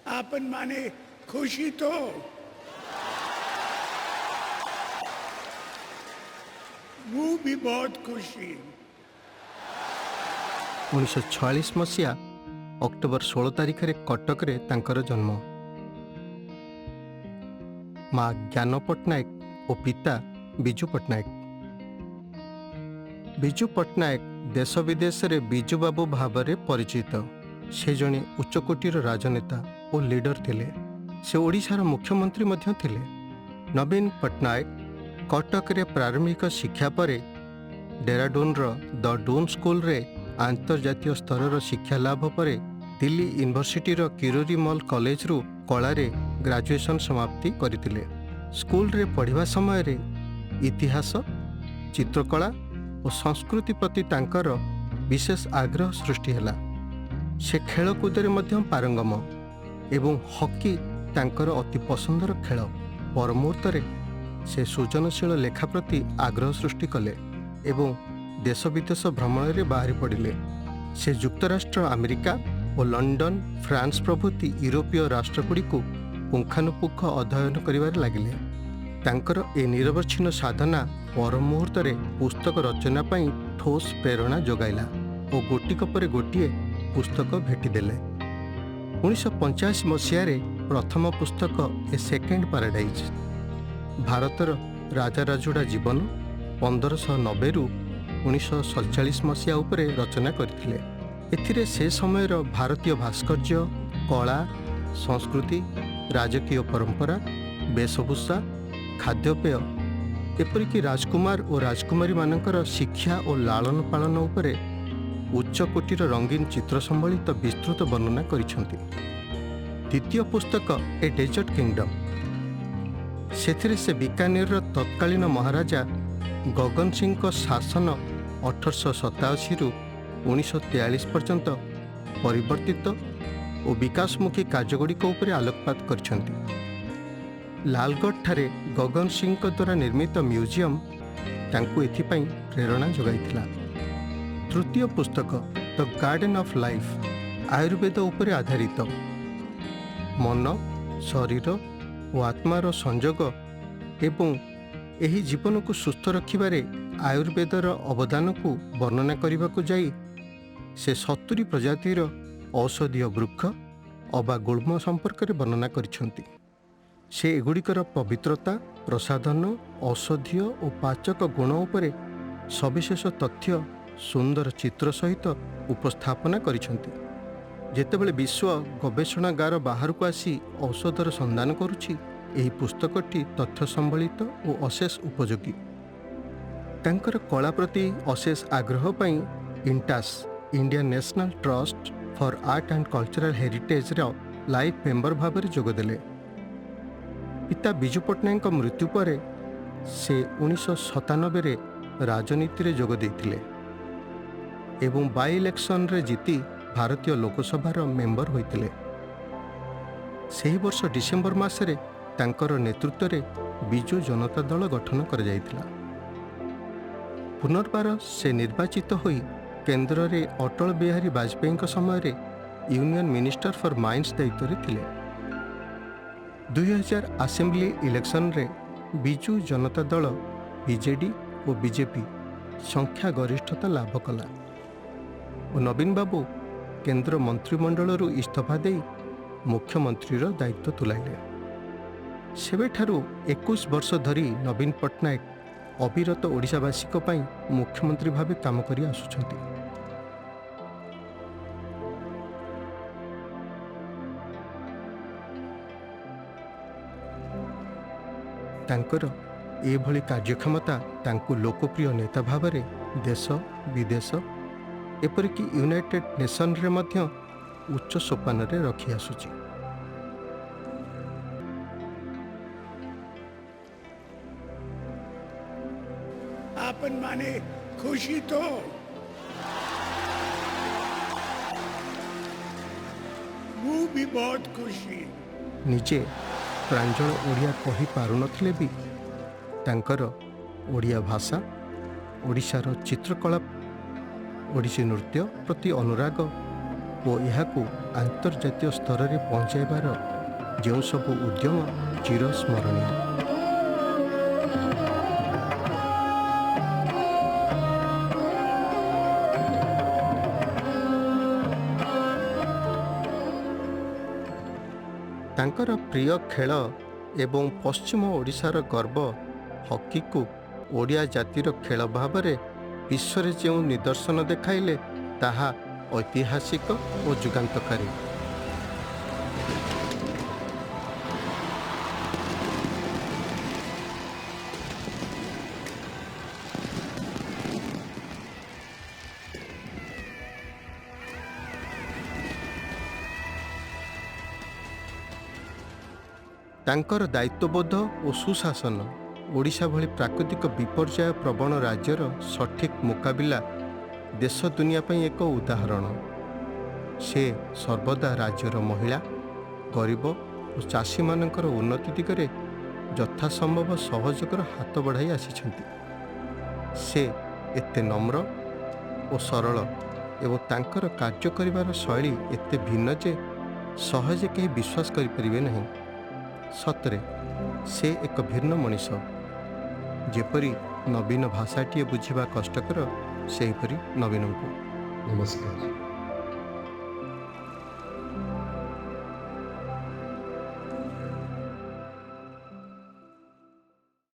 आपन माने खुशी तो ମୁଁ ବି ବହୁତ ଖୁସି। 1946 ମସିହା ଅକ୍ଟୋବର 16 ତାରିଖରେ କଟକରେ ତାଙ୍କର ଜନ୍ମ। ମା ଜ୍ଞାନ ପଟ୍ଟନାୟକ ଓ ପିତା ବିଜୁ ପଟ୍ଟନାୟକ। ବିଜୁ ପଟ୍ଟନାୟକ ଦେଶ ବିଦେଶରେ ବିଜୁବାବୁ ଭାବରେ ପରିଚିତ। ସେ ଜଣେ ଉଚ୍ଚକୋଟୀର ରାଜନେତା ଓ ଲିଡର ଥିଲେ। ସେ ଓଡ଼ିଶାର ମୁଖ୍ୟମନ୍ତ୍ରୀ ମଧ୍ୟ ଥିଲେ। ନବୀନ ପଟ୍ଟନାୟକ କଟକରେ ପ୍ରାରମ୍ଭିକ ଶିକ୍ଷା ପରେ ଡେରାଡୁନର ଦ ଡୁନ୍ ସ୍କୁଲରେ ଆନ୍ତର୍ଜାତୀୟ ସ୍ତରର ଶିକ୍ଷା ଲାଭ ପରେ ଦିଲ୍ଲୀ ୟୁନିଭର୍ସିଟିର କିରୋରୀ ମଲ୍ କଲେଜରୁ କଳାରେ ଗ୍ରାଜୁଏସନ୍ ସମାପ୍ତି କରିଥିଲେ। ସ୍କୁଲରେ ପଢ଼ିବା ସମୟରେ ଇତିହାସ, ଚିତ୍ରକଳା ଓ ସଂସ୍କୃତି ପ୍ରତି ତାଙ୍କର ବିଶେଷ ଆଗ୍ରହ ସୃଷ୍ଟି ହେଲା। ସେ ଖେଳକୁଦରେ ମଧ୍ୟ ପାରଙ୍ଗମ ଏବଂ ହକି ତାଙ୍କର ଅତି ପସନ୍ଦର ଖେଳ। ପର ମୁହୂର୍ତ୍ତରେ ସେ ସୃଜନଶୀଳ ଲେଖା ପ୍ରତି ଆଗ୍ରହ ସୃଷ୍ଟି କଲେ ଏବଂ ଦେଶ ବିଦେଶ ଭ୍ରମଣରେ ବାହାରି ପଡ଼ିଲେ। ସେ ଯୁକ୍ତରାଷ୍ଟ୍ର ଆମେରିକା ଓ ଲଣ୍ଡନ, ଫ୍ରାନ୍ସ ପ୍ରଭୃତି ୟୁରୋପୀୟ ରାଷ୍ଟ୍ରଗୁଡ଼ିକୁ ପୁଙ୍ଖାନୁପୁଙ୍ଖ ଅଧ୍ୟୟନ କରିବାରେ ଲାଗିଲେ। ତାଙ୍କର ଏ ନିରବଚ୍ଛିନ୍ନ ସାଧନା ପର ମୁହୂର୍ତ୍ତରେ ପୁସ୍ତକ ରଚନା ପାଇଁ ଠୋସ୍ ପ୍ରେରଣା ଯୋଗାଇଲା ଓ ଗୋଟିକ ପରେ ଗୋଟିଏ ପୁସ୍ତକ ଭେଟିଦେଲେ। 1985 ମସିହାରେ ପ୍ରଥମ ପୁସ୍ତକ ଏ ସେକେଣ୍ଡ ପାରାଡାଇଜ୍ ଭାରତର ରାଜାରାଜୁଡ଼ା ଜୀବନ 1590ରୁ 1947 ମସିହା ଉପରେ ରଚନା କରିଥିଲେ। ଏଥିରେ ସେ ସମୟର ଭାରତୀୟ ଭାସ୍କର୍ଯ୍ୟ, କଳା, ସଂସ୍କୃତି, ରାଜକୀୟ ପରମ୍ପରା, ବେଶଭୂଷା, ଖାଦ୍ୟପେୟ, ଏପରିକି ରାଜକୁମାର ଓ ରାଜକୁମାରୀମାନଙ୍କର ଶିକ୍ଷା ଓ ଲାଳନ ପାଳନ ଉପରେ ଉଚ୍ଚକୋଟୀର ରଙ୍ଗୀନ ଚିତ୍ର ସମ୍ବଳିତ ବିସ୍ତୃତ ବର୍ଣ୍ଣନା କରିଛନ୍ତି। ଦ୍ୱିତୀୟ ପୁସ୍ତକ ଏ ଡେଜର୍ଟ କିଙ୍ଗଡମ୍। ସେଥିରେ ସେ ବିକାନେରର ତତ୍କାଳୀନ ମହାରାଜା ଗଗନ ସିଂଙ୍କ ଶାସନ 1887ରୁ 1943 ପର୍ଯ୍ୟନ୍ତ ପରିବର୍ତ୍ତିତ ଓ ବିକାଶମୁଖୀ କାର୍ଯ୍ୟଗୁଡ଼ିକ ଉପରେ ଆଲୋକପାତ କରିଛନ୍ତି। ଲାଲଗଡ଼ଠାରେ ଗଗନ ସିଂଙ୍କ ଦ୍ୱାରା ନିର୍ମିତ ମ୍ୟୁଜିୟମ୍ ତାଙ୍କୁ ଏଥିପାଇଁ ପ୍ରେରଣା ଯୋଗାଇଥିଲା। ତୃତୀୟ ପୁସ୍ତକ ଦ ଗାର୍ଡେନ୍ ଅଫ୍ ଲାଇଫ୍ ଆୟୁର୍ବେଦ ଉପରେ ଆଧାରିତ। ମନ, ଶରୀର ଓ ଆତ୍ମାର ସଂଯୋଗ ଏବଂ ଏହି ଜୀବନକୁ ସୁସ୍ଥ ରଖିବାରେ ଆୟୁର୍ବେଦର ଅବଦାନକୁ ବର୍ଣ୍ଣନା କରିବାକୁ ଯାଇ ସେ 70 ପ୍ରଜାତିର ଔଷଧୀୟ ବୃକ୍ଷ ଅବା ଗୁଳ୍ମ ସମ୍ପର୍କରେ ବର୍ଣ୍ଣନା କରିଛନ୍ତି। ସେ ଏଗୁଡ଼ିକର ପବିତ୍ରତା, ପ୍ରସାଧନ, ଔଷଧୀୟ ଓ ପାଚକ ଗୁଣ ଉପରେ ସବିଶେଷ ତଥ୍ୟ ସୁନ୍ଦର ଚିତ୍ର ସହିତ ଉପସ୍ଥାପନା କରିଛନ୍ତି। ଯେତେବେଳେ ବିଶ୍ୱ ଗବେଷଣାଗାର ବାହାରକୁ ଆସି ଔଷଧର ସନ୍ଧାନ କରୁଛି, ଏହି ପୁସ୍ତକଟି ତଥ୍ୟ ସମ୍ବଳିତ ଓ ଅଶେଷ ଉପଯୋଗୀ। ତାଙ୍କର କଳା ପ୍ରତି ଅଶେଷ ଆଗ୍ରହ ପାଇଁ INTACH Indian National Trust for Art and Cultural ହେରିଟେଜ୍ର ଲାଇଫ୍ ମେମ୍ବର ଭାବରେ ଯୋଗଦେଲେ। ପିତା ବିଜୁ ପଟ୍ଟନାୟକଙ୍କ ମୃତ୍ୟୁ ପରେ ସେ 1997ରେ ରାଜନୀତିରେ ଯୋଗ ଦେଇଥିଲେ ଏବଂ ବାଇ ଇଲେକ୍ସନରେ ଜିତି ଭାରତୀୟ ଲୋକସଭାର ମେମ୍ବର ହୋଇଥିଲେ। ସେହି ବର୍ଷ ଡିସେମ୍ବର ମାସରେ ତାଙ୍କର ନେତୃତ୍ୱରେ ବିଜୁ ଜନତା ଦଳ ଗଠନ କରାଯାଇଥିଲା। ପୁନର୍ବାର ସେ ନିର୍ବାଚିତ ହୋଇ କେନ୍ଦ୍ରରେ ଅଟଳ ବିହାରୀ ବାଜପେୟୀଙ୍କ ସମୟରେ ୟୁନିୟନ ମିନିଷ୍ଟର ଫର୍ ମାଇନ୍ସ ଦାୟିତ୍ୱରେ ଥିଲେ। 2000 ଆସେମ୍ବଲି ଇଲେକ୍ସନରେ ବିଜୁ ଜନତା ଦଳ ବିଜେଡି ଓ ବିଜେପି ସଂଖ୍ୟା ଗରିଷ୍ଠତା ଲାଭ କଲା ଓ ନବୀନ ବାବୁ କେନ୍ଦ୍ର ମନ୍ତ୍ରିମଣ୍ଡଳରୁ ଇସ୍ତଫା ଦେଇ ମୁଖ୍ୟମନ୍ତ୍ରୀର ଦାୟିତ୍ୱ ତୁଲାଇଲେ। ସେବେଠାରୁ 21 ବର୍ଷ ଧରି ନବୀନ ପଟ୍ଟନାୟକ ଅବିରତ ଓଡ଼ିଶାବାସୀଙ୍କ ପାଇଁ ମୁଖ୍ୟମନ୍ତ୍ରୀ ଭାବେ କାମ କରି ଆସୁଛନ୍ତି। ତାଙ୍କର ଏଭଳି କାର୍ଯ୍ୟକ୍ଷମତା ତାଙ୍କୁ ଲୋକପ୍ରିୟ ନେତା ଭାବରେ ଦେଶ ବିଦେଶ ଏପରିକି ୟୁନାଇଟେଡ୍ ନେସନ୍ସରେ ମଧ୍ୟ ଉଚ୍ଚ ସୋପାନରେ ରଖି ଆସୁଛି। आपन माने खुशी तो ମୁଁ ବି ବହୁତ ଖୁସି। ନିଜେ ପ୍ରାଞ୍ଜଳ ଓଡ଼ିଆ କହିପାରୁନଥିଲେ ବି ତାଙ୍କର ଓଡ଼ିଆ ଭାଷା, ଓଡ଼ିଶାର ଚିତ୍ରକଳା, ଓଡ଼ିଶୀ ନୃତ୍ୟ ପ୍ରତି ଅନୁରାଗ ଓ ଏହାକୁ ଆନ୍ତର୍ଜାତୀୟ ସ୍ତରରେ ପହଞ୍ଚାଇବାର ଯେଉଁ ସବୁ ଉଦ୍ୟମ ଚିରସ୍ମରଣୀୟ। ତାଙ୍କର ପ୍ରିୟ ଖେଳ ଏବଂ ପଶ୍ଚିମ ଓଡ଼ିଶାର ଗର୍ବ ହକିକୁ ଓଡ଼ିଆ ଜାତିର ଖେଳ ଭାବରେ ବିଶ୍ୱରେ ଯେଉଁ ନିଦର୍ଶନ ଦେଖାଇଲେ ତାହା ଐତିହାସିକ ଓ ଯୁଗାନ୍ତକାରୀ। ତାଙ୍କର ଦାୟିତ୍ୱବୋଧ ଓ ସୁଶାସନ ଓଡ଼ିଶା ଭଳି ପ୍ରାକୃତିକ ବିପର୍ଯ୍ୟୟ ପ୍ରବଣ ରାଜ୍ୟର ସଠିକ୍ ମୁକାବିଲା ଦେଶ ଦୁନିଆ ପାଇଁ ଏକ ଉଦାହରଣ। ସେ ସର୍ବଦା ରାଜ୍ୟର ମହିଳା, ଗରିବ ଓ ଚାଷୀମାନଙ୍କର ଉନ୍ନତି ଦିଗରେ ଯଥାସମ୍ଭବ ସହଯୋଗର ହାତ ବଢ଼ାଇ ଆସିଛନ୍ତି। ସେ ଏତେ ନମ୍ର ଓ ସରଳ ଏବଂ ତାଙ୍କର କାର୍ଯ୍ୟ କରିବାର ଶୈଳୀ ଏତେ ଭିନ୍ନ ଯେ ସହଜେ କେହି ବିଶ୍ୱାସ କରିପାରିବେ ନାହିଁ। ସତରେ ସେ ଏକ ଭିନ୍ନ ମଣିଷ। ଯେପରି ନବୀନ ଭାଷାଟିଏ ବୁଝିବା କଷ୍ଟକର, ସେହିପରି ନବୀନଙ୍କୁ ନମସ୍କାର।